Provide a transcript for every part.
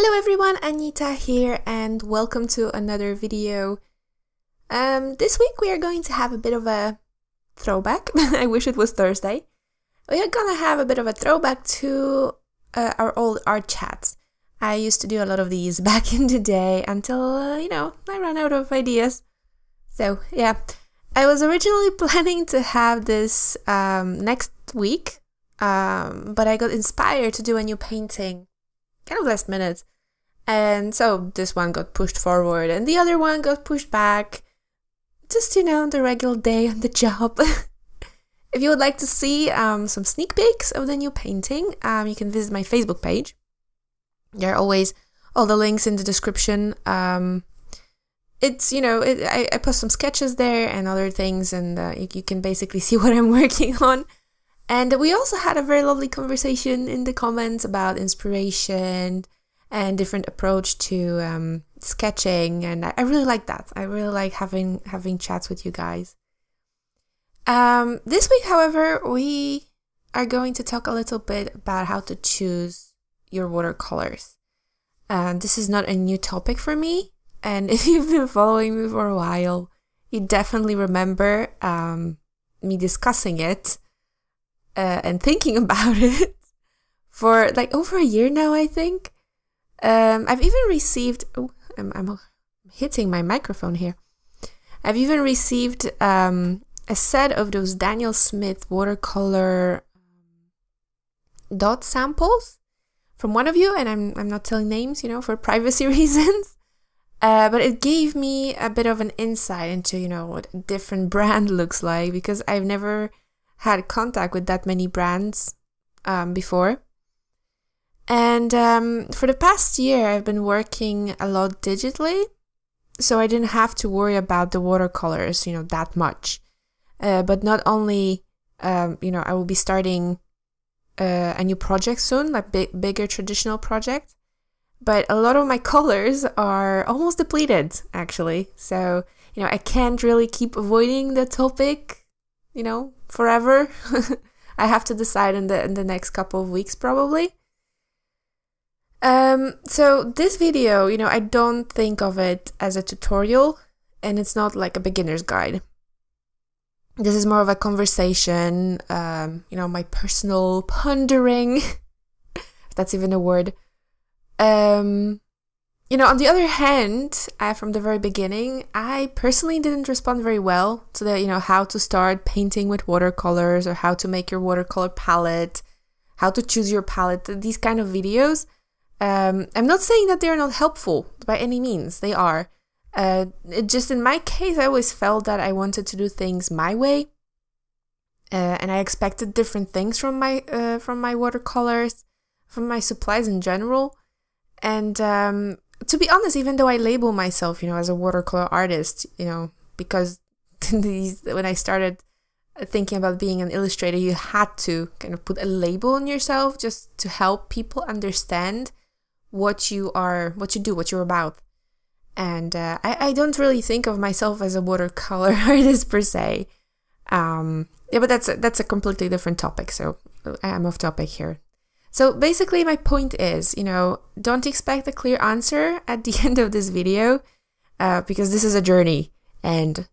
Hello everyone, Anita here and welcome to another video. This week we are going to have a bit of a throwback. I wish it was Thursday. We are gonna have a bit of a throwback to our old art chats. I used to do a lot of these back in the day until, I ran out of ideas. So yeah, I was originally planning to have this next week, but I got inspired to do a new painting kind of last minute, and so this one got pushed forward and the other one got pushed back. Just, the regular day on the job. If you would like to see some sneak peeks of the new painting, you can visit my Facebook page. There are always all the links in the description. It's, I post some sketches there and other things, and you can basically see what I'm working on. And we also had a very lovely conversation in the comments about inspiration and different approach to sketching, and I really like that. I really like having chats with you guys. This week, however, we are going to talk a little bit about how to choose your watercolors. This is not a new topic for me, and if you've been following me for a while, you definitely remember me discussing it and thinking about it for like over a year now, I think. I've even received, I'm hitting my microphone here. I've even received a set of those Daniel Smith watercolor dot samples from one of you, and I'm not telling names, for privacy reasons. But it gave me a bit of an insight into, what a different brand looks like, because I've never had contact with that many brands before. And for the past year, I've been working a lot digitally, so I didn't have to worry about the watercolors, that much. But not only, I will be starting a new project soon, like bigger traditional project, but a lot of my colors are almost depleted, actually. So, I can't really keep avoiding the topic, forever. I have to decide in the next couple of weeks, probably. So this video, I don't think of it as a tutorial, and it's not like a beginner's guide. This is more of a conversation, my personal pondering, if that's even a word. On the other hand, from the very beginning, I personally didn't respond very well to the, how to start painting with watercolors, or how to make your watercolor palette, how to choose your palette, these kind of videos. I'm not saying that they're not helpful by any means, they are. Just in my case, I always felt that I wanted to do things my way, and I expected different things from my watercolors, from my supplies in general. And to be honest, even though I label myself, as a watercolor artist, because when I started thinking about being an illustrator, you had to kind of put a label on yourself just to help people understand what you do, what you're about. And I don't really think of myself as a watercolor artist per se. But that's a completely different topic, so I'm off topic here. So basically my point is, don't expect a clear answer at the end of this video, because this is a journey, and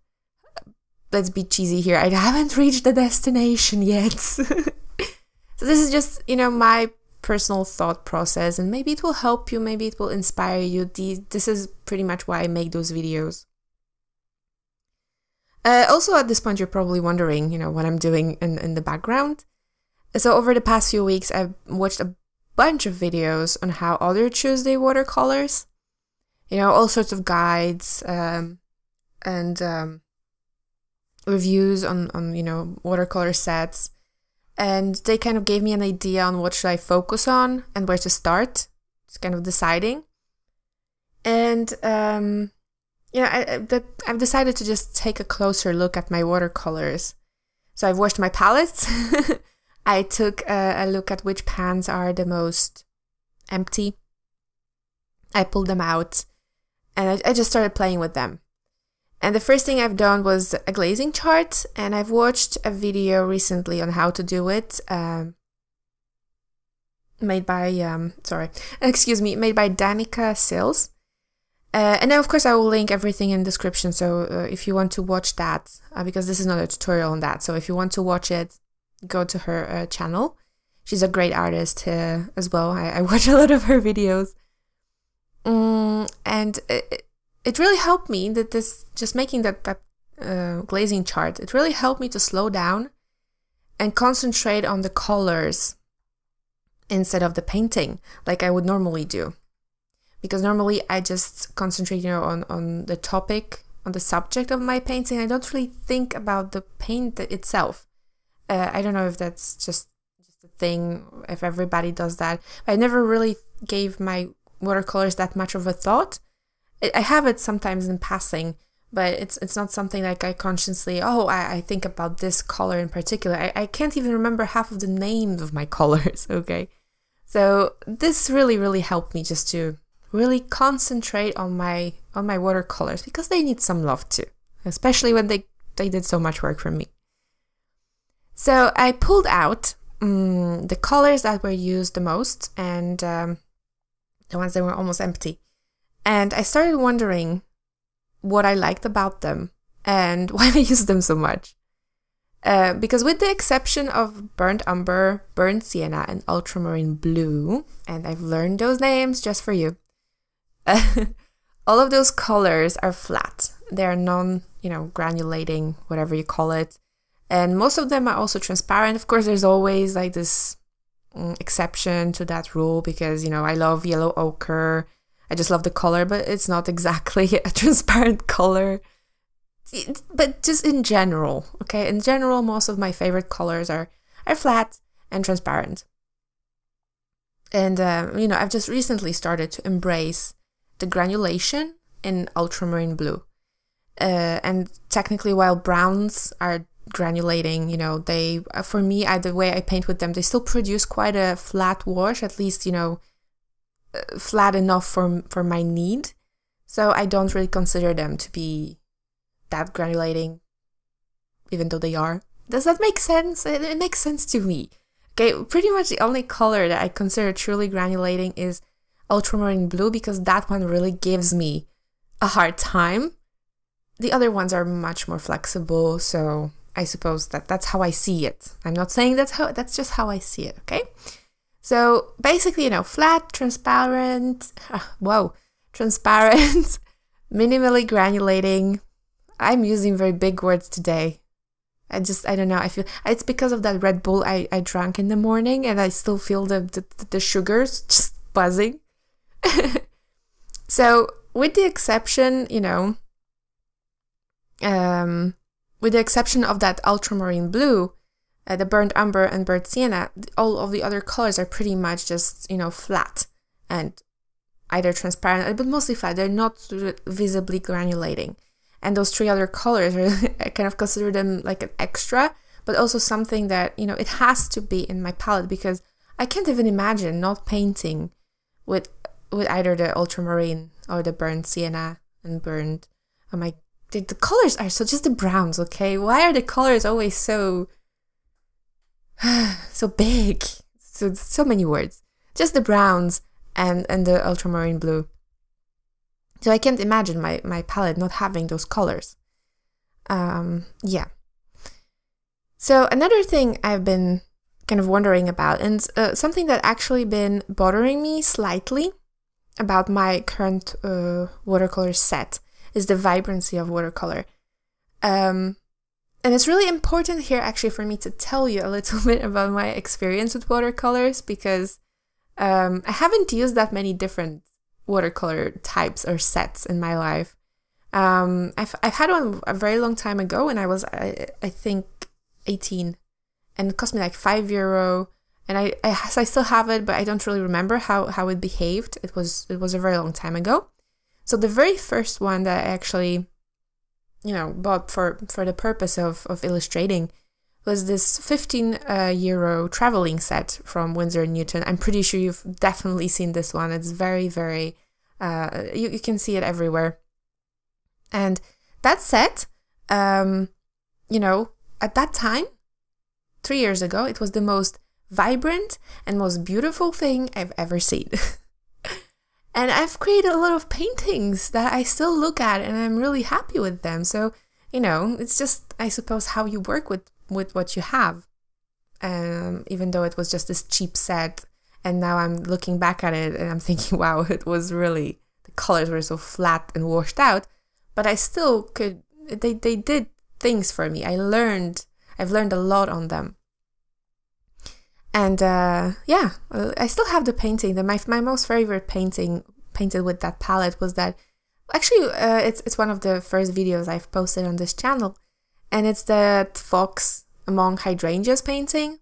let's be cheesy here, I haven't reached the destination yet. So this is just, my personal thought process, and maybe it will help you, maybe it will inspire you. This is pretty much why I make those videos. Also, at this point, you're probably wondering, what I'm doing in the background. So over the past few weeks, I've watched a bunch of videos on how others choose their watercolors. All sorts of guides and reviews on watercolor sets. And they kind of gave me an idea on what should I focus on and where to start. It's kind of deciding. And, I've decided to just take a closer look at my watercolors. So I've washed my palettes. I took a look at which pans are the most empty. I pulled them out, and I just started playing with them. And the first thing I've done was a glazing chart, and I've watched a video recently on how to do it. made by, made by Danica Sales. And then, of course, I will link everything in the description. So if you want to watch that, because this is not a tutorial on that. So if you want to watch it, go to her channel. She's a great artist as well. I watch a lot of her videos. And it really helped me that just making that glazing chart, it really helped me to slow down and concentrate on the colors instead of the painting like I would normally do. Because normally I just concentrate, on the topic, on the subject of my painting. I don't really think about the paint itself. I don't know if that's just a thing, if everybody does that. I never really gave my watercolors that much of a thought. I have it sometimes in passing, but it's not something like I consciously, I think about this color in particular. I can't even remember half of the names of my colors, okay? So this really, really helped me just to really concentrate on my watercolors, because they need some love too, especially when they did so much work for me. So I pulled out the colors that were used the most, and the ones that were almost empty. And I started wondering what I liked about them and why I used them so much. Because with the exception of burnt umber, burnt sienna, and ultramarine blue, and I've learned those names just for you, all of those colors are flat. They are granulating, whatever you call it. And most of them are also transparent. Of course, there's always like this exception to that rule because, I love yellow ochre. I just love the color, but it's not exactly a transparent color. But just in general, okay? In general, most of my favorite colors are flat and transparent. And, I've just recently started to embrace the granulation in ultramarine blue. And technically, while browns are granulating, they, for me, the way I paint with them, they still produce quite a flat wash, at least, flat enough for my need. So I don't really consider them to be that granulating, even though they are. Does that make sense? It makes sense to me. Okay, pretty much the only color that I consider truly granulating is ultramarine blue, because that one really gives me a hard time. The other ones are much more flexible, so I suppose that's how I see it. I'm not saying that's just how I see it, okay? So basically, flat, transparent, transparent, minimally granulating. I'm using very big words today. I don't know, I feel it's because of that Red Bull I drank in the morning, and I still feel the sugars just buzzing. So with the exception, with the exception of that ultramarine blue, the burnt umber and burnt sienna, all of the other colors are pretty much just, flat and either transparent, but mostly flat. They're not visibly granulating. And those three other colors, I kind of consider them like an extra, but also something that, it has to be in my palette, because I can't even imagine not painting with either the ultramarine or the burnt sienna and burnt. The colors are just the browns, okay? Why are the colors always so big? So many words. Just the browns and the ultramarine blue. So I can't imagine my palette not having those colors. Yeah. So another thing I've been kind of wondering about, and something that actually been bothering me slightly about my current watercolor set, is the vibrancy of watercolor. And it's really important here actually for me to tell you a little bit about my experience with watercolors, because I haven't used that many different watercolor types or sets in my life. I've had one a very long time ago when I was, I think, 18, and it cost me like €5, and I still have it, but I don't really remember how it behaved. It was a very long time ago. So the very first one that I actually, bought for the purpose of illustrating was this €15 traveling set from Winsor & Newton. I'm pretty sure you've definitely seen this one. It's very, very, you can see it everywhere. And that set, at that time, 3 years ago, it was the most vibrant and most beautiful thing I've ever seen. And I've created a lot of paintings that I still look at and I'm really happy with them. So, you know, it's just, I suppose, how you work with what you have. Even though it was just this cheap set, and now I'm looking back at it and I'm thinking, wow, it was really, the colors were so flat and washed out, but I still could, they did things for me. I've learned a lot on them. And yeah, I still have the painting. My most favorite painting painted with that palette was that, actually it's one of the first videos I've posted on this channel, and it's the fox among hydrangeas painting,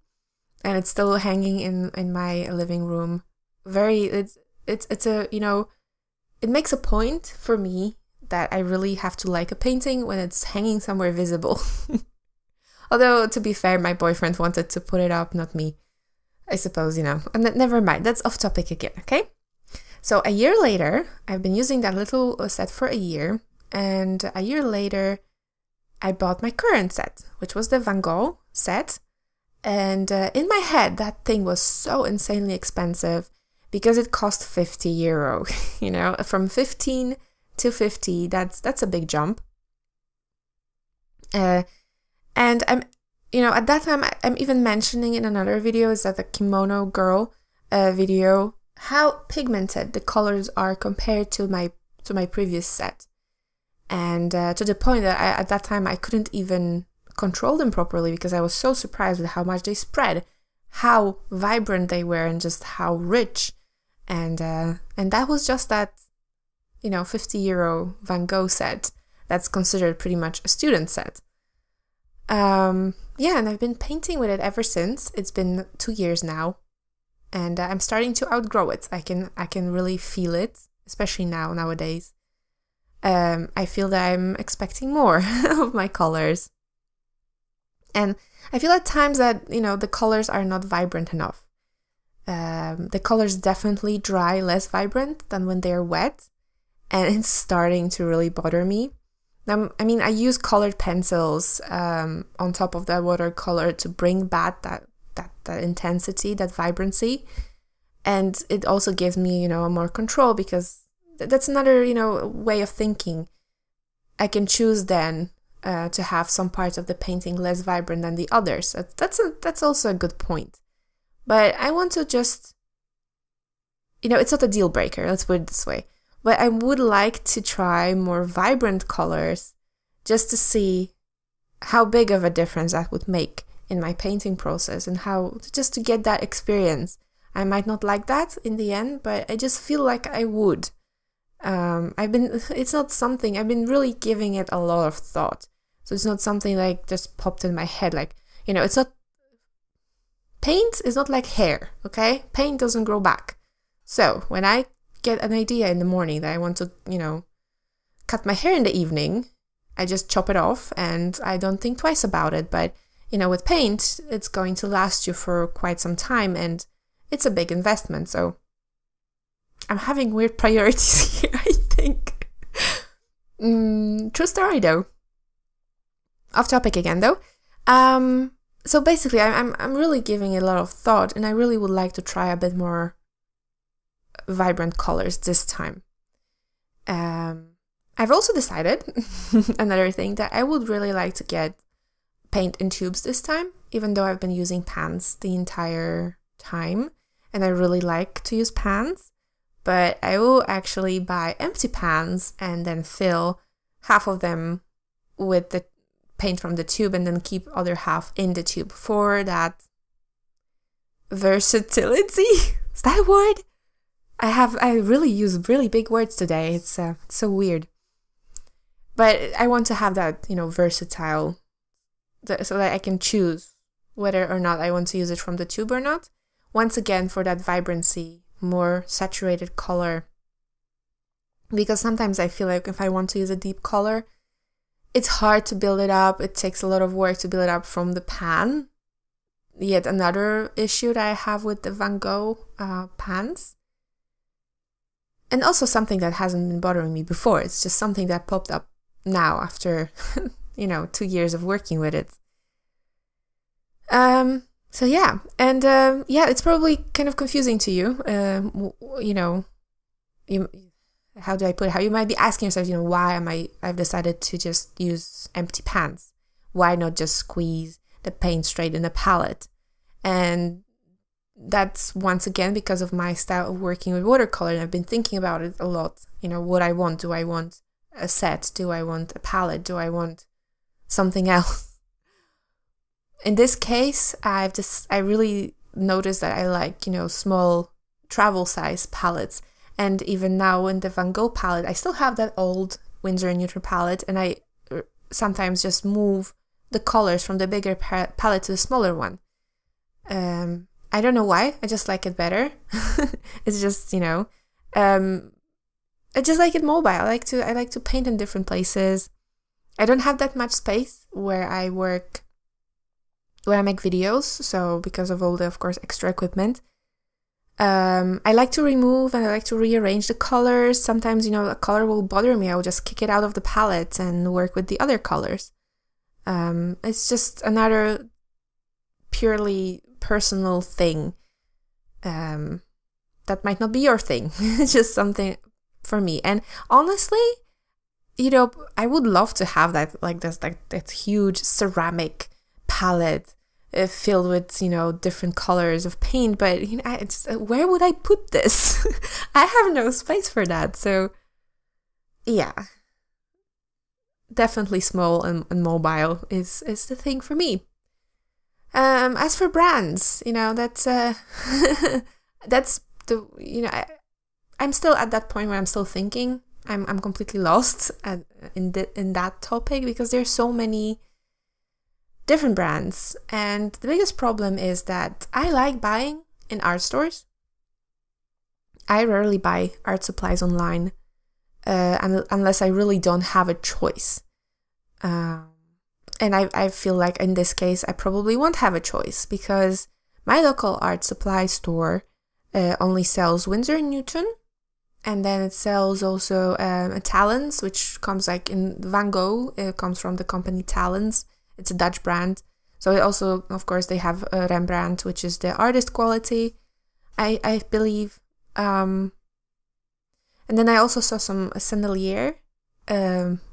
and it's still hanging in my living room. It's a, you know, it makes a point for me that I really have to like a painting when it's hanging somewhere visible. Although, to be fair, my boyfriend wanted to put it up, not me. I suppose, you know, and never mind, that's off topic again, okay? So a year later, I've been using that little set for a year, and a year later, I bought my current set, which was the Van Gogh set. And in my head, that thing was so insanely expensive because it cost 50 euro, you know, from 15 to 50, that's a big jump. And I'm, you know, at that time, I'm even mentioning in another video, is that the Kimono Girl video, how pigmented the colors are compared to my previous set. And to the point that at that time, I couldn't even control them properly because I was so surprised with how much they spread, how vibrant they were, and just how rich. And that was just that, you know, 50 euro Van Gogh set that's considered pretty much a student set. Yeah, and I've been painting with it ever since. It's been 2 years now, and I'm starting to outgrow it. I can really feel it, especially nowadays. I feel that I'm expecting more of my colors, and I feel at times that, you know, the colors are not vibrant enough. The colors definitely dry less vibrant than when they're wet, and it's starting to really bother me. Now, I mean, I use colored pencils on top of that watercolor to bring back that intensity, that vibrancy, and it also gives me, you know, more control, because that's another, you know, way of thinking. I can choose then to have some parts of the painting less vibrant than the others. That's also a good point. But I want to just, you know, it's not a deal breaker, let's put it this way. But I would like to try more vibrant colors just to see how big of a difference that would make in my painting process, and how, just to get that experience. I might not like that in the end, but I just feel like I would. It's not something, I've been really giving it a lot of thought. So it's not something like just popped in my head, like, you know, it's not, paint is not like hair, okay? Paint doesn't grow back. So when I get an idea in the morning that I want to, you know, cut my hair in the evening, I just chop it off and I don't think twice about it. But, you know, with paint, it's going to last you for quite some time, and it's a big investment. So I'm having weird priorities here, I think. True story though. Off topic again though. So basically, I'm really giving it a lot of thought, and I really would like to try a bit more vibrant colors this time. I've also decided, another thing, that I would really like to get paint in tubes this time, even though I've been using pans the entire time, and I really like to use pans, but I will actually buy empty pans and then fill half of them with the paint from the tube, and then keep other half in the tube for that versatility. Is that a word? I really use really big words today. It's so weird. But I want to have that, you know, versatile, so that I can choose whether or not I want to use it from the tube or not. Once again, for that vibrancy, more saturated color. Because sometimes I feel like if I want to use a deep color, it's hard to build it up. It takes a lot of work to build it up from the pan. Yet another issue that I have with the Van Gogh pans. And also something that hasn't been bothering me before. It's just something that popped up now after, you know, 2 years of working with it. So yeah, and yeah, it's probably kind of confusing to you. You know, you, how do I put it? How you might be asking yourself, you know, why am I've decided to just use empty pans? Why not just squeeze the paint straight in the palette? And that's once again because of my style of working with watercolor, and I've been thinking about it a lot. You know, what I want. Do I want a set? Do I want a palette? Do I want something else? In this case, I really noticed that I like, you know, small travel size palettes. And even now in the Van Gogh palette, I still have that old Winsor & Newton palette, and I sometimes just move the colors from the bigger palette to the smaller one. I don't know why, I just like it better. It's just, you know, I just like it mobile. I like to paint in different places. I don't have that much space where I work, where I make videos, so because of all the, of course, extra equipment. I like to remove and I like to rearrange the colors. Sometimes, you know, a color will bother me. I will just kick it out of the palette and work with the other colors. It's just another purely personal thing. That might not be your thing. It's just something for me. And honestly, you know, I would love to have that, like that huge ceramic palette filled with, you know, different colors of paint, but you know, where would I put this? I have no space for that. So yeah, definitely small and mobile is the thing for me. As for brands, you know, that's that's the, you know, I'm still at that point where I'm still thinking. I'm completely lost in that topic, because there's so many different brands, and the biggest problem is that I like buying in art stores. I rarely buy art supplies online unless I really don't have a choice. And I feel like in this case I probably won't have a choice, because my local art supply store only sells Winsor & Newton, and then it sells also Talens, which comes like in Van Gogh. It comes from the company Talens. It's a Dutch brand. So it also, of course, they have Rembrandt, which is the artist quality, I believe. And then I also saw some Sennelier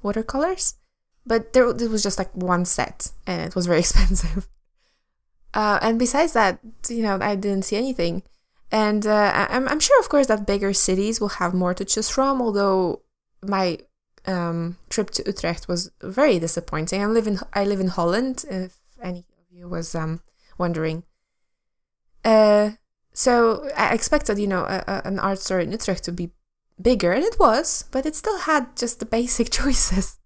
watercolors, but there was just like one set, and it was very expensive. And besides that, you know, I didn't see anything. And I'm sure, of course, that bigger cities will have more to choose from, although my trip to Utrecht was very disappointing. I live in Holland, if any of you was wondering. So I expected, you know, an art store in Utrecht to be bigger, and it was, but it still had just the basic choices.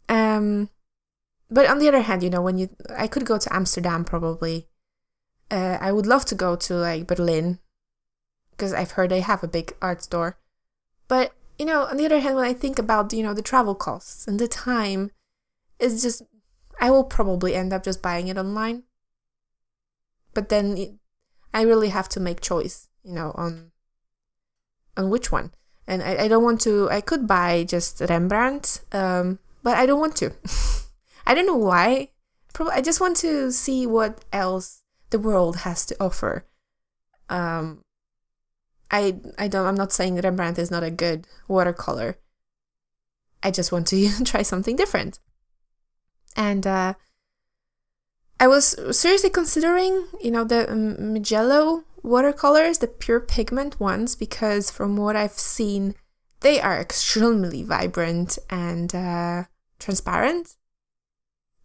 But on the other hand, you know, I could go to Amsterdam probably. I would love to go to like Berlin, because I've heard they have a big art store. But, you know, on the other hand, when I think about, you know, the travel costs and the time, it's just, I will probably end up just buying it online. But then I really have to make choice, you know, on which one. And I don't want to, I could buy just Rembrandt, but I don't want to. I don't know why. I just want to see what else the world has to offer. I'm not saying Rembrandt is not a good watercolor. I just want to try something different. And I was seriously considering, you know, the Mugello watercolors, the pure pigment ones, because from what I've seen, they are extremely vibrant and transparent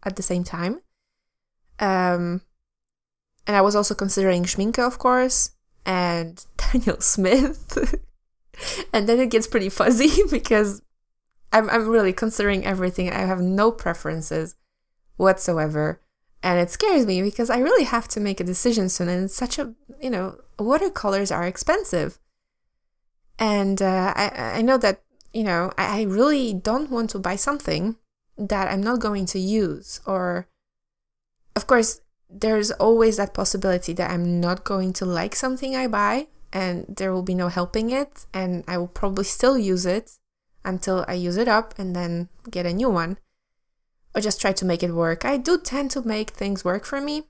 at the same time. And I was also considering Schminke, of course, and Daniel Smith. And then it gets pretty fuzzy, because I'm really considering everything. I have no preferences whatsoever. And it scares me, because I really have to make a decision soon. And it's such a, you know, watercolors are expensive. And I know that, you know, I really don't want to buy something that I'm not going to use. Or, of course, there's always that possibility that I'm not going to like something I buy, and there will be no helping it, and I will probably still use it until I use it up and then get a new one, or just try to make it work. I do tend to make things work for me,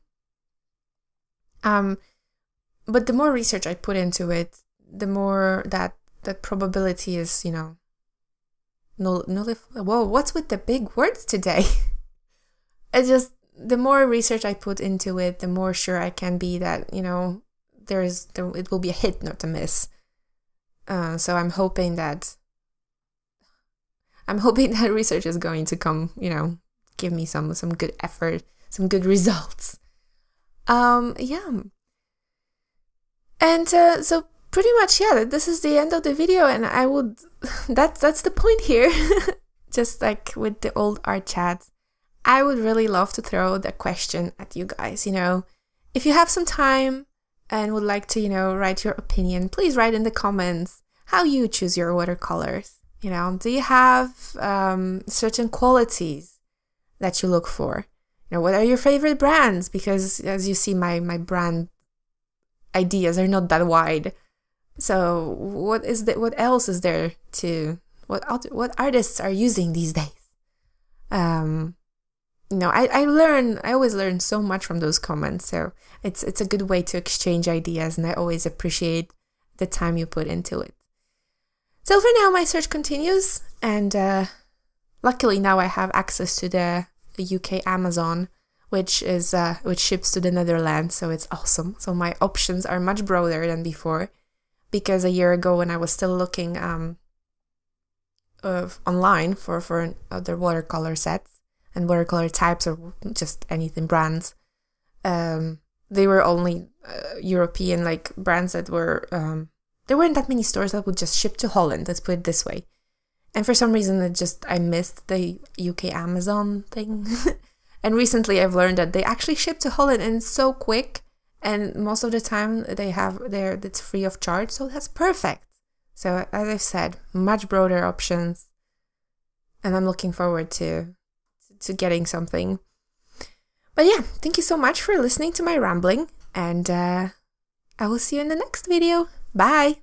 But the more research I put into it, the more that probability is, you know, whoa, what's with the big words today? It's just, the more research I put into it, the more sure I can be that, you know, it will be a hit, not a miss. So I'm hoping that research is going to come, you know, give me some good effort, some good results. Yeah. And so pretty much, yeah, this is the end of the video, and I would, that's the point here. Just like with the old art chats, I would really love to throw the question at you guys, you know, if you have some time and would like to, you know, write your opinion, please write in the comments how you choose your watercolors. You know, do you have certain qualities that you look for? You know, what are your favorite brands? Because as you see, my brand ideas are not that wide. So what else is there to, what artists are using these days? You know, I always learn so much from those comments. So it's a good way to exchange ideas, and I always appreciate the time you put into it. So for now, my search continues, and luckily now I have access to the UK Amazon, which ships to the Netherlands, so it's awesome. So my options are much broader than before, because a year ago when I was still looking online for other watercolor sets and watercolor types, or just anything brands, they were only European like brands that were there weren't that many stores that would just ship to Holland, let's put it this way. And for some reason I missed the UK Amazon thing. And recently I've learned that they actually ship to Holland, and it's so quick, and most of the time it's free of charge, so that's perfect. So as I've said, much broader options, and I'm looking forward to getting something. But yeah, thank you so much for listening to my rambling, and I will see you in the next video. Bye!